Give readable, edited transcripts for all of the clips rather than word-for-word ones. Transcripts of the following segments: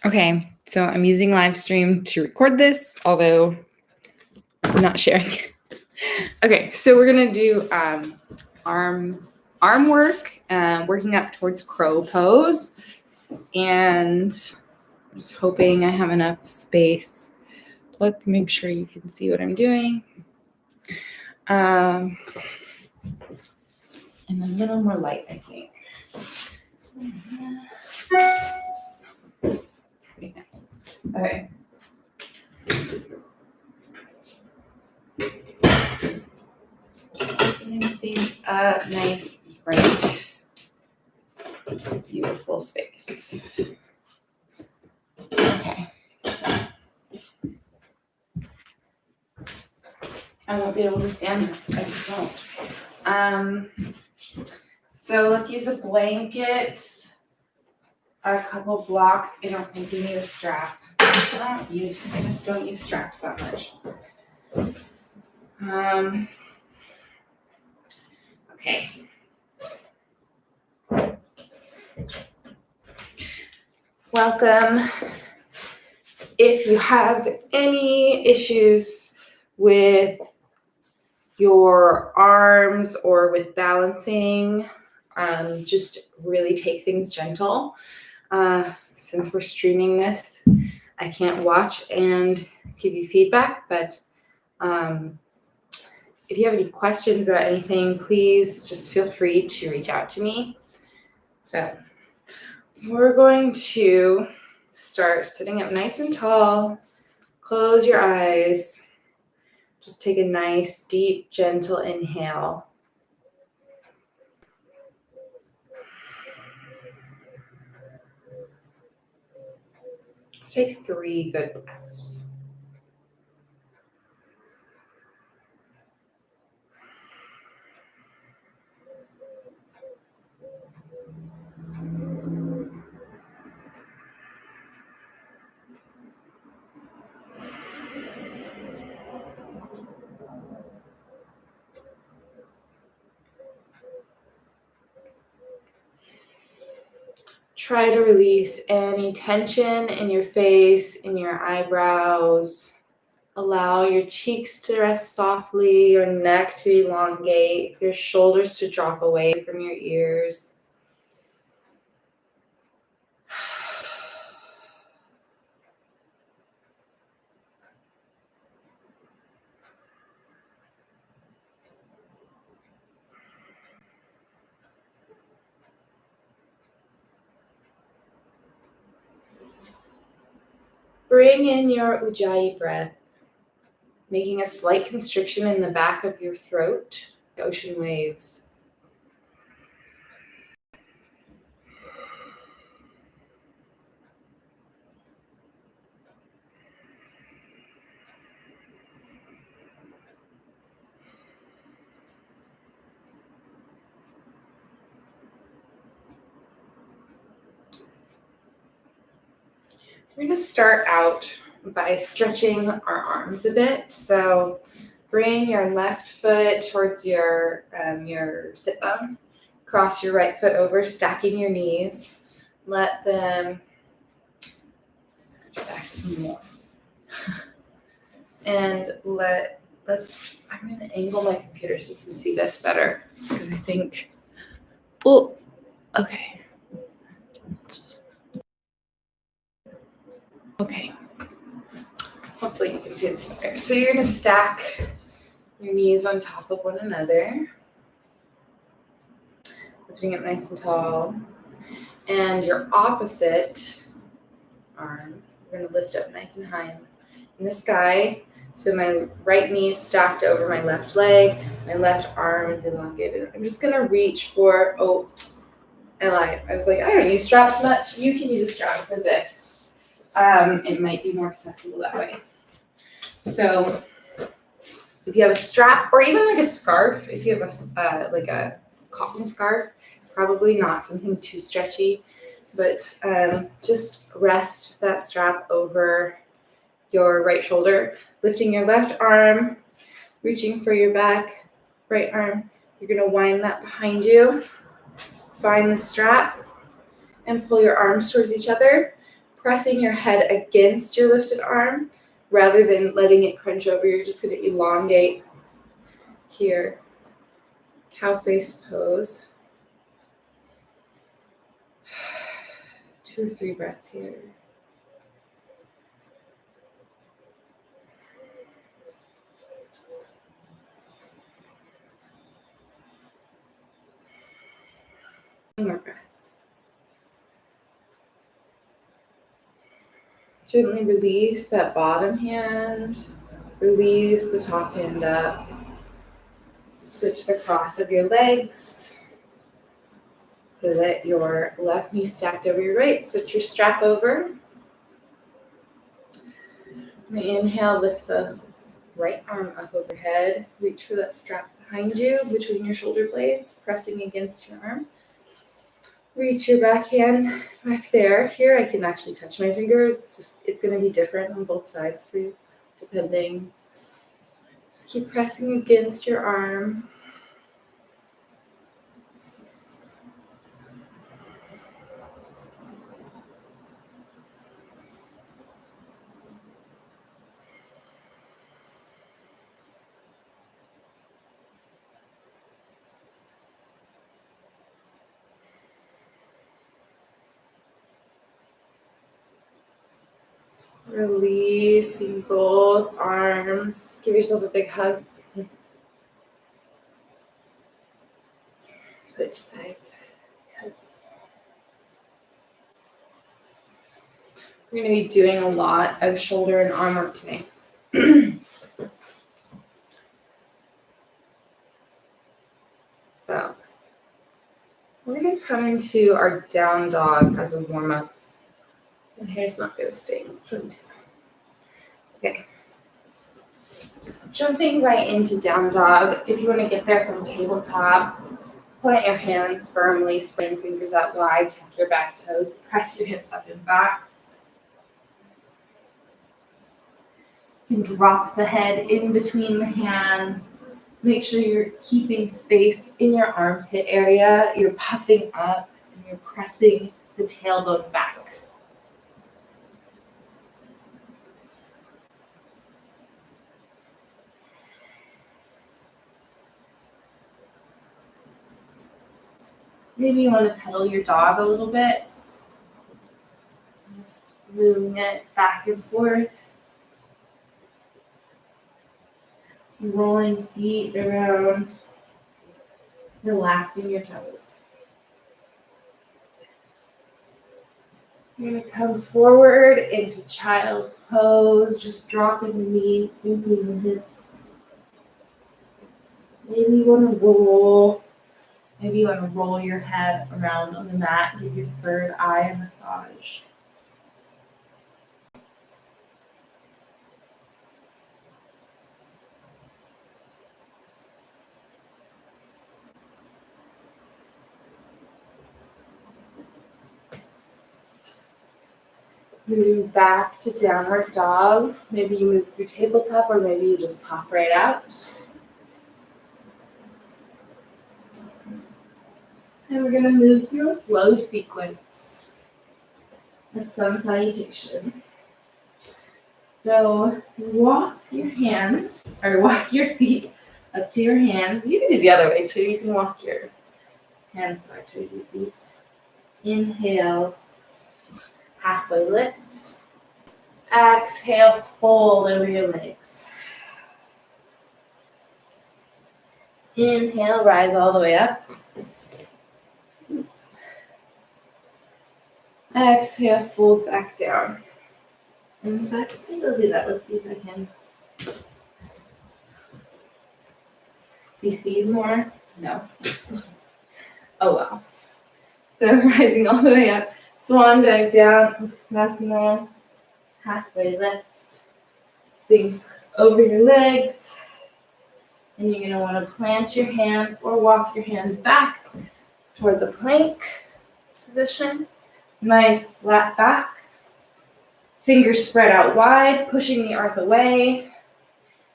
Okay, so I'm using live stream to record this, although I'm not sharing. Okay, so we're gonna do arm work, working up towards crow pose, and I'm just hoping I have enough space. Let's make sure you can see what I'm doing. And a little more light, I think. It's pretty nice. Okay. Opening things up, nice, bright, beautiful space. Okay. I won't be able to stand this. I just won't. So let's use a blanket, a couple blocks. I don't think we need a strap. I just don't use straps that much. Okay. Welcome. If you have any issues with your arms or with balancing, just really take things gentle. Since we're streaming this, I can't watch and give you feedback, but if you have any questions about anything, please just feel free to reach out to me. So we're going to start sitting up nice and tall. Close your eyes. Just take a nice, deep, gentle inhale. Let's take 3 good breaths. Try to release any tension in your face, in your eyebrows. Allow your cheeks to rest softly, your neck to elongate, your shoulders to drop away from your ears. Bring in your Ujjayi breath, making a slight constriction in the back of your throat, ocean waves. We're going to start out by stretching our arms a bit. So bring your left foot towards your sit bone. Cross your right foot over, stacking your knees. Let them scooch back more. And I'm going to angle my computer so you can see this better. Because I think, okay. Okay. Hopefully you can see this better. So you're going to stack your knees on top of one another. Lifting it nice and tall. And your opposite arm, you're going to lift up nice and high in the sky. So my right knee is stacked over my left leg. My left arm is elongated. I'm just going to reach for, I lied. I was like, I don't use straps much. You can use a strap for this. It might be more accessible that way. So if you have a strap or even like a scarf, if you have a cotton scarf, probably not something too stretchy, but just rest that strap over your right shoulder, lifting your left arm, reaching for your back, right arm. You're going to wind that behind you, find the strap, and pull your arms towards each other. pressing your head against your lifted arm rather than letting it crunch over. You're just going to elongate here. Cow face pose. 2 or 3 breaths here. One more breath. Gently release that bottom hand. Release the top hand up. Switch the cross of your legs so that your left knee stacked over your right. Switch your strap over. And inhale, lift the right arm up overhead. Reach for that strap behind you, between your shoulder blades, pressing against your arm. Reach your back hand back there. Here I can actually touch my fingers. It's going to be different on both sides for you, depending. Just keep pressing against your arm. Releasing both arms. Give yourself a big hug. Switch sides. We're going to be doing a lot of shoulder and arm work today. So, we're going to come into our down dog as a warm-up. The hair's not going to stay. Let's put it down. Okay. Just jumping right into down dog. If you want to get there from tabletop, plant your hands firmly, spread your fingers out wide, tuck your back toes, press your hips up and back. You can drop the head in between the hands. Make sure you're keeping space in your armpit area. You're puffing up and you're pressing the tailbone back. Maybe you want to pedal your dog a little bit. Just moving it back and forth. Rolling feet around. Relaxing your toes. You're going to come forward into child's pose, just dropping the knees, sinking the hips. Maybe you want to roll. Maybe you want to roll your head around on the mat, give your third eye a massage. Moving back to downward dog. Maybe you move through tabletop or maybe you just pop right out. And we're going to move through a flow sequence, a sun salutation. So walk your hands, or walk your feet up to your hands. You can do the other way too. You can walk your hands back towards your feet. Inhale, halfway lift. Exhale, fold over your legs. Inhale, rise all the way up. Exhale, fold back down. In fact, I think I'll do that. Let's see if I can. You see more? No. Oh well. So rising all the way up. Swan dive down. Uttanasana. Halfway lift. Sink over your legs. And you're going to want to plant your hands or walk your hands back towards a plank position. Nice flat back. Fingers spread out wide, pushing the earth away.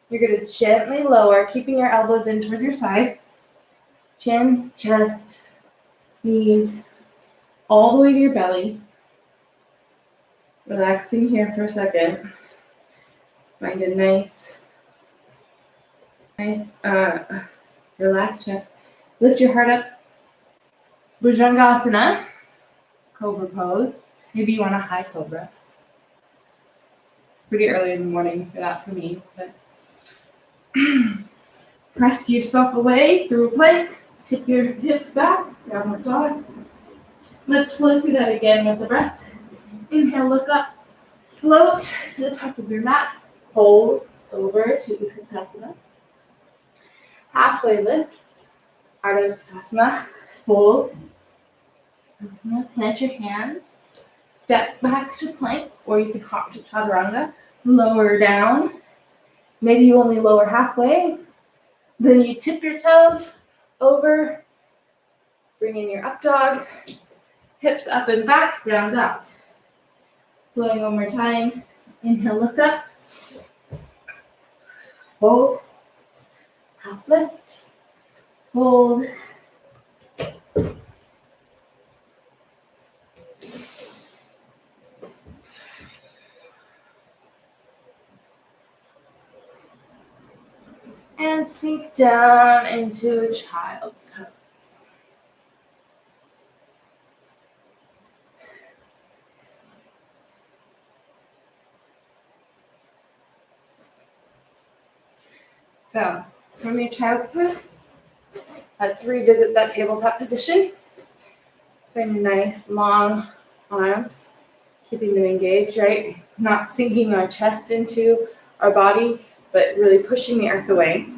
You're going to gently lower, keeping your elbows in towards your sides. Chin, chest, knees, all the way to your belly. Relaxing here for a second. Find a nice, relaxed chest. Lift your heart up. Bhujangasana, cobra pose. Maybe you want a high cobra. Pretty early in the morning for that for me, but press yourself away through a plank. Tip your hips back, downward dog. Let's flow through that again with the breath. Inhale, look up. Float to the top of your mat. Hold over to Utkatasana. Halfway lift. Ardha Utkatasana. Fold. Plant your hands. Step back to plank, or you can hop to chaturanga. Lower down. Maybe you only lower halfway. Then you tip your toes over. Bring in your up dog. Hips up and back, down dog. Flowing one more time. Inhale, look up. Fold. Half lift. Fold. And sink down into child's pose. So, from your child's pose, let's revisit that tabletop position. Find nice long arms, keeping them engaged, right? Not sinking our chest into our body, but really pushing the earth away.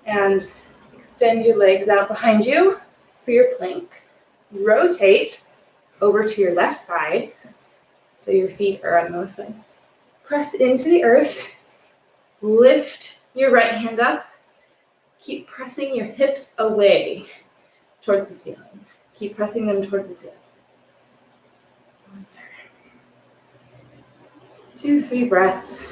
And extend your legs out behind you for your plank. Rotate over to your left side, so your feet are on the left side. Press into the earth. Lift your right hand up. Keep pressing your hips away towards the ceiling. Keep pressing them towards the ceiling. 2, 3 breaths.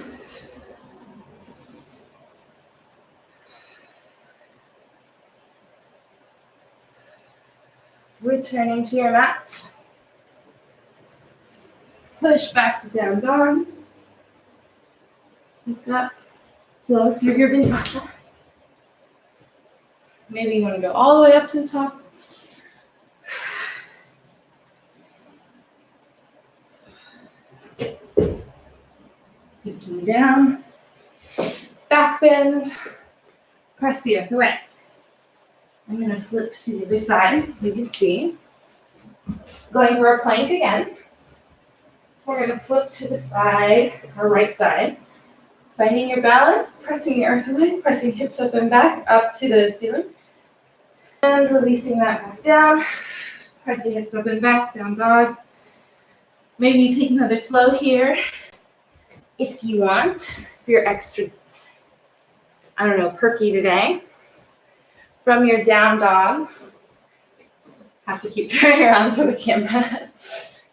Returning to your mat. Push back to down dog. Look up. Flow through your vinyasa. Maybe you want to go all the way up to the top. Sinking down. Back bend. Press the earth away. I'm going to flip to the other side so you can see. Going for a plank again. We're going to flip to the side, our right side. Finding your balance, pressing the earth away, pressing hips up and back, up to the ceiling. And releasing that back down. Pressing hips up and back, down dog. Maybe take another flow here if you want. If you're extra, perky today. From your down dog, have to keep turning around for the camera.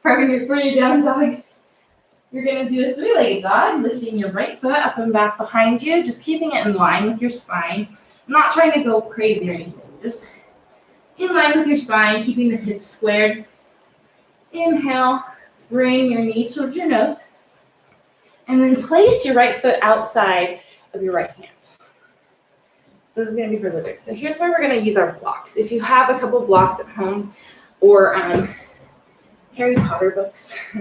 For your down dog, you're going to do a 3-legged dog, lifting your right foot up and back behind you, just keeping it in line with your spine. I'm not trying to go crazy or anything, just in line with your spine, keeping the hips squared. Inhale, bring your knee towards your nose, and then place your right foot outside of your right hand. So this is going to be for lizards. So here's where we're going to use our blocks. If you have a couple blocks at home, or Harry Potter books,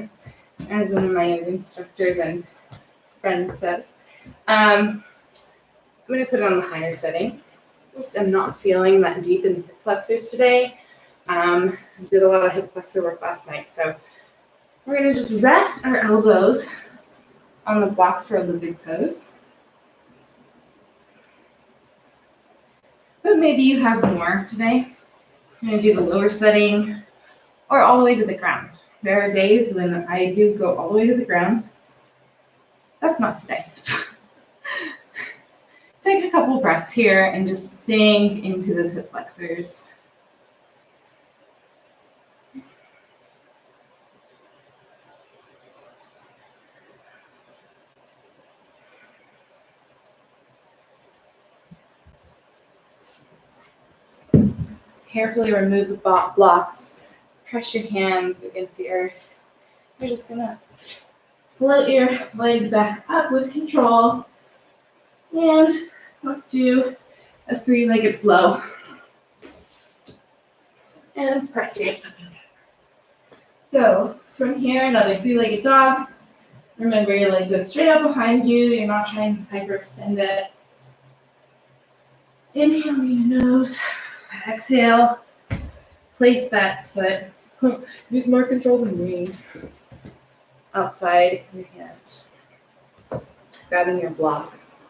as one of my instructors and friends says, I'm going to put it on the higher setting. Just I'm not feeling that deep in the hip flexors today. Did a lot of hip flexor work last night, so we're going to just rest our elbows on the blocks for a lizard pose. But maybe you have more today. I'm going to do the lower setting or all the way to the ground. There are days when I do go all the way to the ground. That's not today. Take a couple breaths here and just sink into those hip flexors. Carefully remove the blocks. Press your hands against the earth. You're just gonna float your leg back up with control. And let's do a 3-legged flow. And press your hips up and back. So from here, another 3-legged dog. Remember, your leg goes straight up behind you. You're not trying to hyperextend it. Inhale in your nose. Exhale. Place that foot. Use more control than me. Outside your hand. Grabbing your blocks.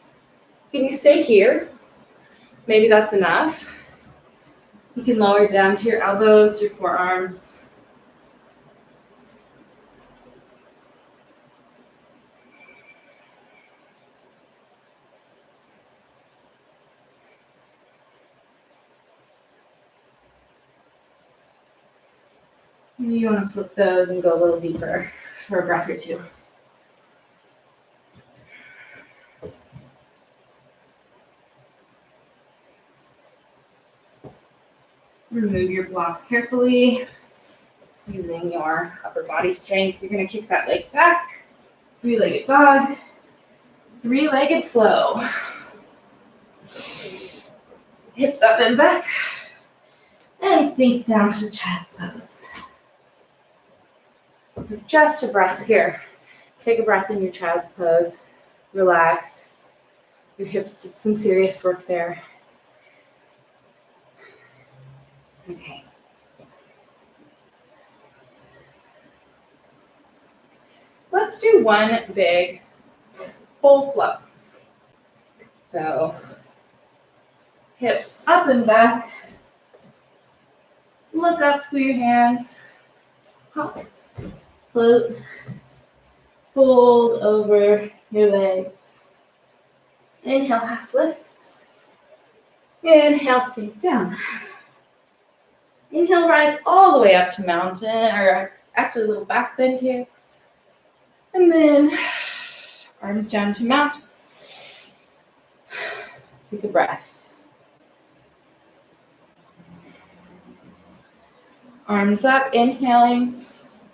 Can you stay here? Maybe that's enough. You can lower down to your elbows, your forearms. Maybe you want to flip those and go a little deeper for a breath or two. Remove your blocks carefully using your upper body strength. You're going to kick that leg back. 3-legged dog. 3-legged flow. Hips up and back. And sink down to child's pose. Just a breath here. Take a breath in your child's pose. Relax. Your hips did some serious work there. Okay. Let's do one big full flow. So, hips up and back. Look up through your hands. Hop. Float. Fold over your legs. Inhale, half lift. Inhale, sink down. Inhale, rise all the way up to mountain, or actually a little back bend here. And then arms down to mountain. Take a breath. Arms up, inhaling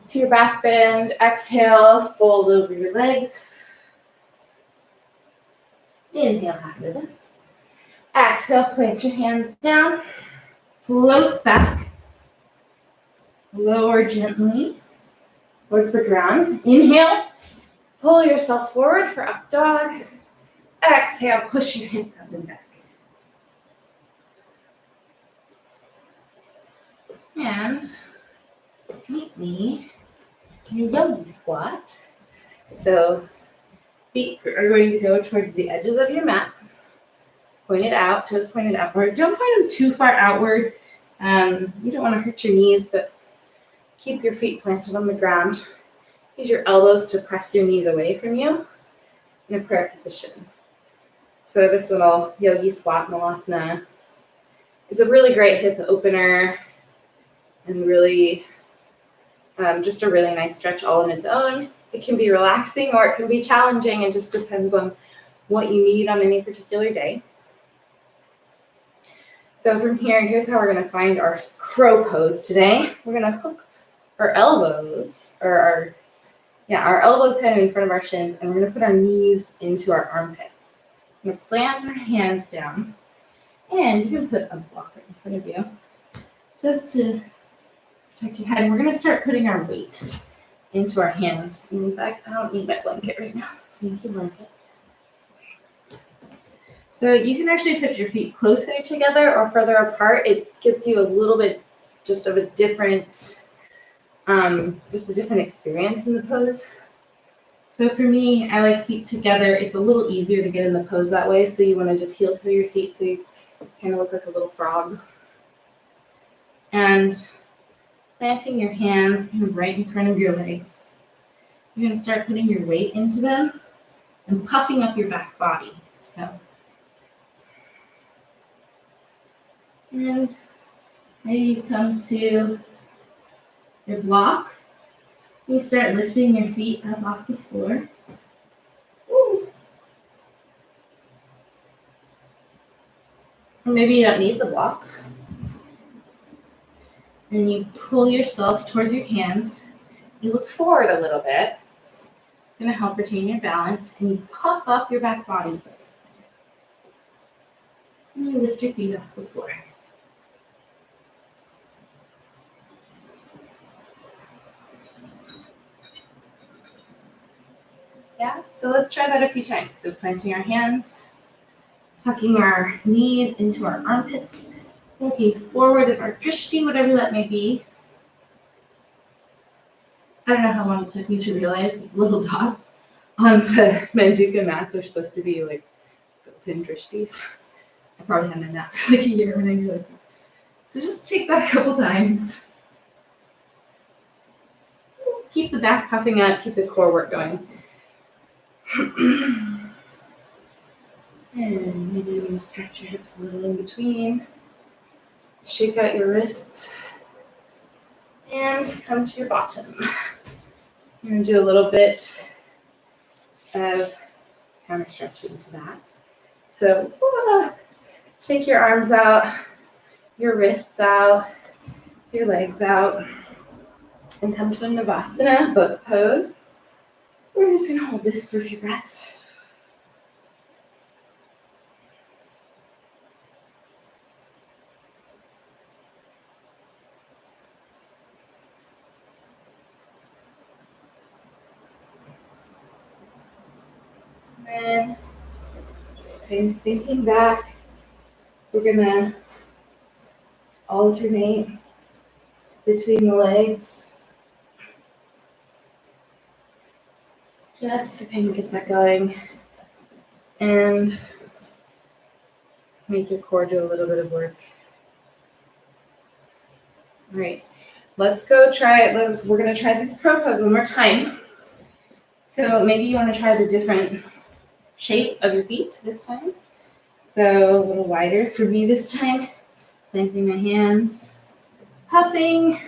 to your back bend. Exhale, fold over your legs. Inhale, half lift. Exhale, plant your hands down. Float back. Lower gently towards the ground. Inhale, pull yourself forward for up dog. Exhale, push your hips up and back. And meet me in a yogi squat. So feet are going to go towards the edges of your mat. Pointed out, toes pointed outward. Don't point them too far outward. You don't want to hurt your knees, but keep your feet planted on the ground. Use your elbows to press your knees away from you in a prayer position. So this little yogi squat, Malasana, is a really great hip opener and really just a really nice stretch all on its own. It can be relaxing or it can be challenging. It just depends on what you need on any particular day. So from here, here's how we're going to find our crow pose today. We're going to hook our elbows, or our elbows kind of in front of our shins, and we're going to put our knees into our armpit. We're going to plant our hands down, and you can put a block right in front of you just to protect your head. We're going to start putting our weight into our hands. And in fact, I don't need my blanket right now. Thank you, blanket. So you can actually put your feet closer together or further apart. It gives you a little bit just of a different, just a different experience in the pose. So for me, I like feet together. It's a little easier to get in the pose that way. So you want to just heel toe your feet so you kind of look like a little frog. And planting your hands kind of right in front of your legs. You're going to start putting your weight into them and puffing up your back body. So. And maybe you come to your block. You start lifting your feet up off the floor. Woo. Or maybe you don't need the block. And you pull yourself towards your hands. You look forward a little bit. It's going to help retain your balance, and you puff up your back body. And you lift your feet off the floor. Yeah, so let's try that a few times. So planting our hands, tucking our knees into our armpits, looking forward at our drishti, whatever that may be. I don't know how long it took me to realize the little dots on the Manduka mats are supposed to be like built-in drishtis. I probably hadn't done that for like a year when I knew it. So just take that a couple times. Keep the back puffing up, keep the core work going. And maybe you can stretch your hips a little in between. Shake out your wrists. And come to your bottom. You're going to do a little bit of counter stretching to that. So shake your arms out, your wrists out, your legs out, and come to a Navasana boat pose. We're just going to hold this for a few breaths. And then just kind of sinking back. We're going to alternate between the legs. Just to kind of get that going and make your core do a little bit of work. All right, let's go try it. We're going to try this crow pose one more time. So maybe you want to try the different shape of your feet this time. So a little wider for me this time. Planting my hands, puffing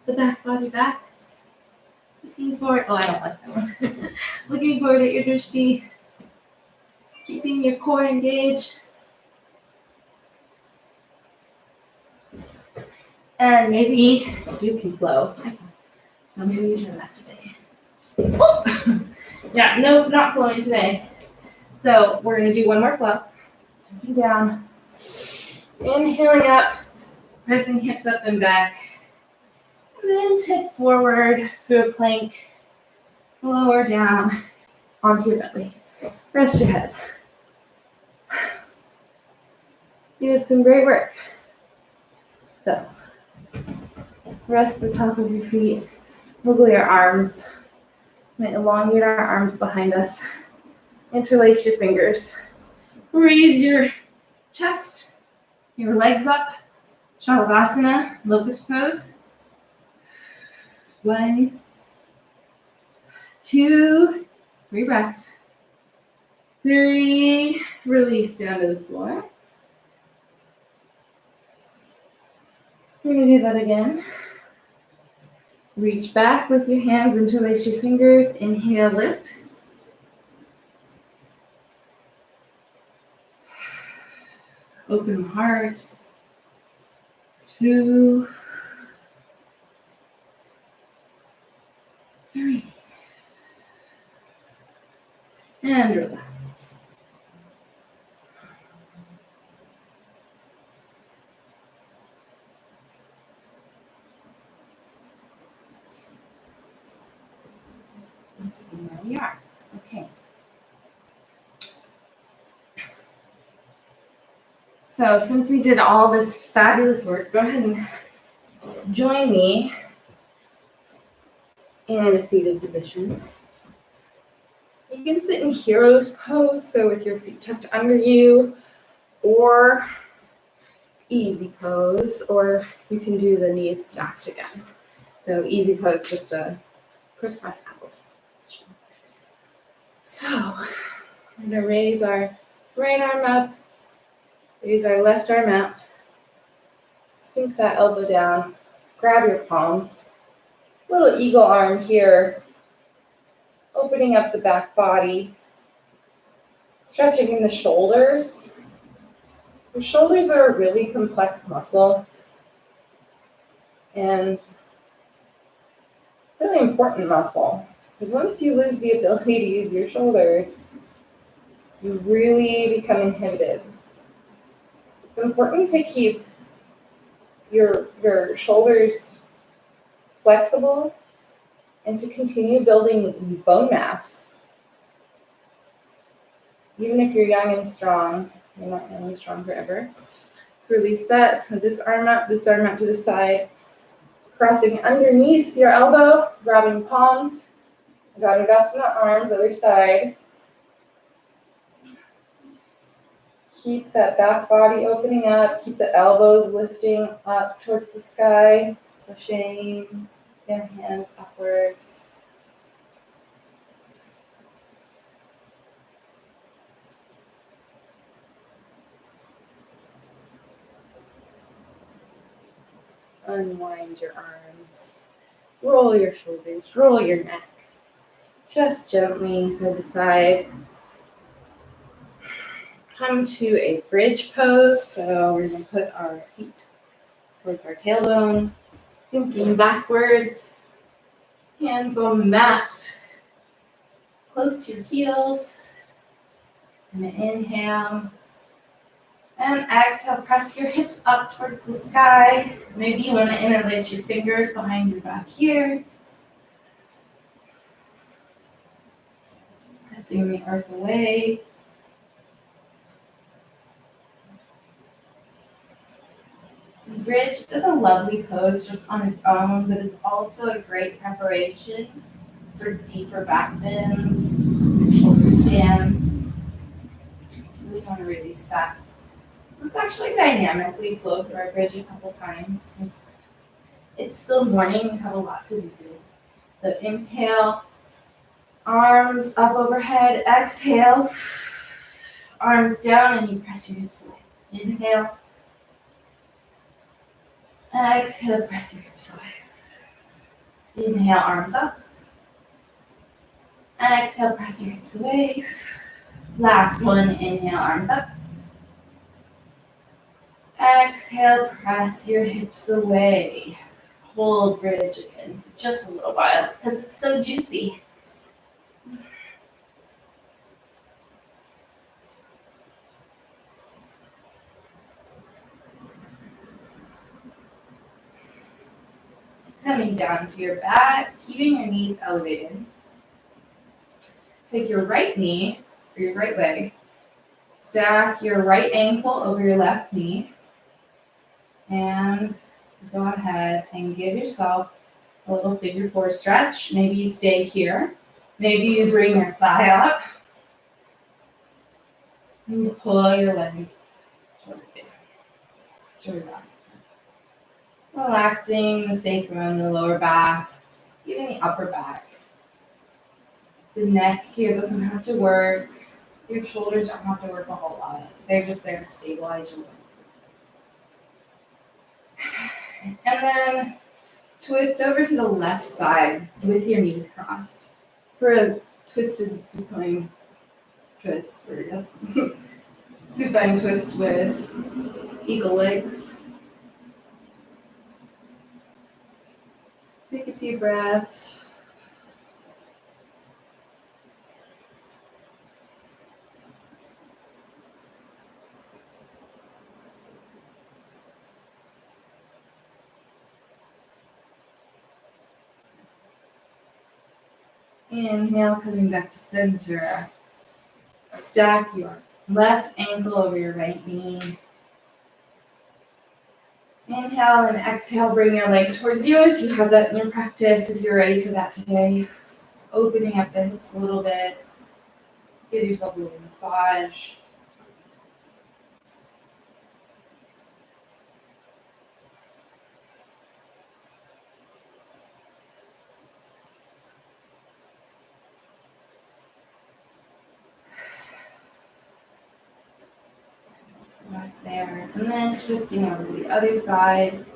the back body back. Looking forward. Oh, I don't like that one. Looking forward at your drishti. Keeping your core engaged. And maybe you can flow. So maybe you try that today. Oh! Yeah, no, not flowing today. So we're going to do one more flow. Sinking down. Inhaling up. Pressing hips up and back. And then tip forward through a plank. Lower down onto your belly. Rest your head. You did some great work. So, rest the top of your feet. Wiggle your arms. Elongate our arms behind us. Interlace your fingers. Raise your chest, your legs up. Shavasana, locust pose. 1, 2, 3 breaths. 3, release down to the floor. We're going to do that again. Reach back with your hands, interlace your fingers. Inhale, lift. Open the heart. 2, 3. And relax. And there we are. Okay. So since we did all this fabulous work, go ahead and join me in a seated position. You can sit in hero's pose, so with your feet tucked under you, or easy pose, or you can do the knees stacked again. So easy pose, just a crisscross applesauce position. So we're going to raise our right arm up, raise our left arm out, sink that elbow down, grab your palms, little eagle arm here, opening up the back body, stretching in the shoulders. The shoulders are a really complex muscle and really really important muscle because once you lose the ability to use your shoulders, you really become inhibited. It's important to keep your shoulders flexible and to continue building bone mass. Even if you're young and strong, you're not young and strong forever. So release that. So this arm out to the side, crossing underneath your elbow, grabbing palms, Dhanurasana, arms, other side. Keep that back body opening up, keep the elbows lifting up towards the sky, pushing your hands upwards. Unwind your arms, roll your shoulders, roll your neck. Just gently side to side. Come to a bridge pose. So we're going to put our feet towards our tailbone, sinking backwards, hands on the mat, close to your heels. And inhale. And exhale, press your hips up towards the sky. Maybe you want to interlace your fingers behind your back here. Pressing the earth away. Bridge is a lovely pose just on its own, but it's also a great preparation for deeper back bends, shoulder stands. So we want to release that. Let's actually dynamically flow through our bridge a couple times since it's still morning. We have a lot to do. So inhale, arms up overhead. Exhale, arms down, and you press your hips away. Inhale. Exhale, press your hips away. Inhale, arms up. Exhale, press your hips away. Last one, inhale, arms up. Exhale, press your hips away. Hold bridge again for just a little while because it's so juicy. Coming down to your back, keeping your knees elevated. Take your right knee, or your right leg, stack your right ankle over your left knee, and go ahead and give yourself a little figure four stretch. Maybe you stay here. Maybe you bring your thigh up and pull your leg towards you. Just to relax. Relaxing the sacrum, the lower back, even the upper back. The neck here doesn't have to work. Your shoulders don't have to work a whole lot. They're just there to stabilize your leg. And then twist over to the left side with your knees crossed for a twisted supine twist, or yes, supine twist with eagle legs. Take a few breaths. Inhale, coming back to center. Stack your left ankle over your right knee. Inhale and exhale, bring your leg towards you if you have that in your practice, if you're ready for that today. Opening up the hips a little bit. Give yourself a little massage. Right there. And then twisting over to the other side.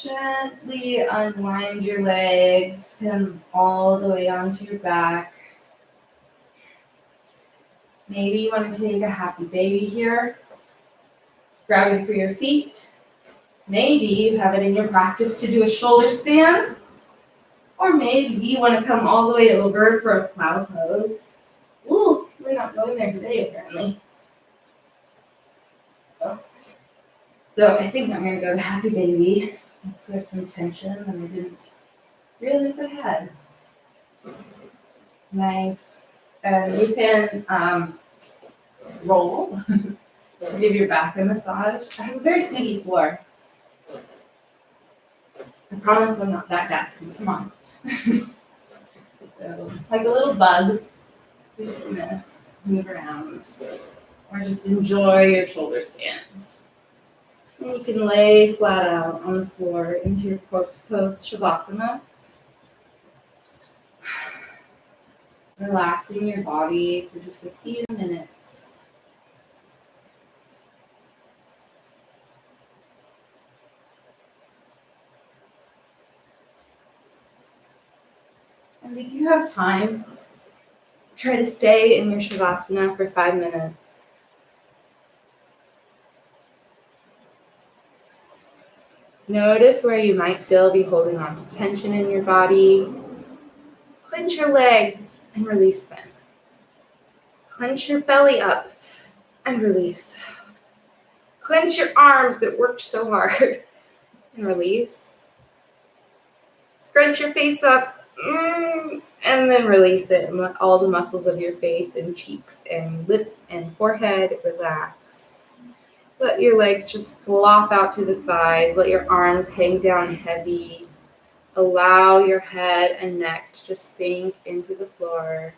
Gently unwind your legs, come all the way onto your back. Maybe you want to take a happy baby here, grabbing for your feet. Maybe you have it in your practice to do a shoulder stand, or maybe you want to come all the way over for a plow pose. Ooh, we're not going there today apparently. So I think I'm gonna go to happy baby. Let's clear some tension that I didn't realize I had. Nice. And you can roll to give your back a massage. I have a very squeaky floor. I promise I'm not that gassy. Come on. So, like a little bug, you're just gonna move around or just enjoy your shoulder stand. And you can lay flat out on the floor into your corpse pose, Shavasana. Relaxing your body for just a few minutes. And if you have time, try to stay in your Shavasana for 5 minutes. Notice where you might still be holding on to tension in your body. Clench your legs and release them. Clench your belly up and release. Clench your arms that worked so hard and release. Scrunch your face up and then release it. And let all the muscles of your face and cheeks and lips and forehead relax. Let your legs just flop out to the sides. Let your arms hang down heavy. Allow your head and neck to just sink into the floor.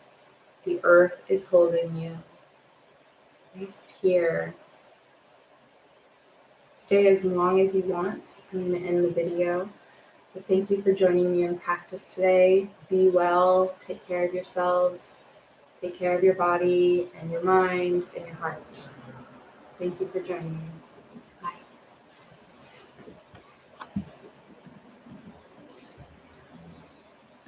The earth is holding you. Rest here. Stay as long as you want. I'm going to end the video. But thank you for joining me in practice today. Be well. Take care of yourselves. Take care of your body and your mind and your heart. Thank you for joining me.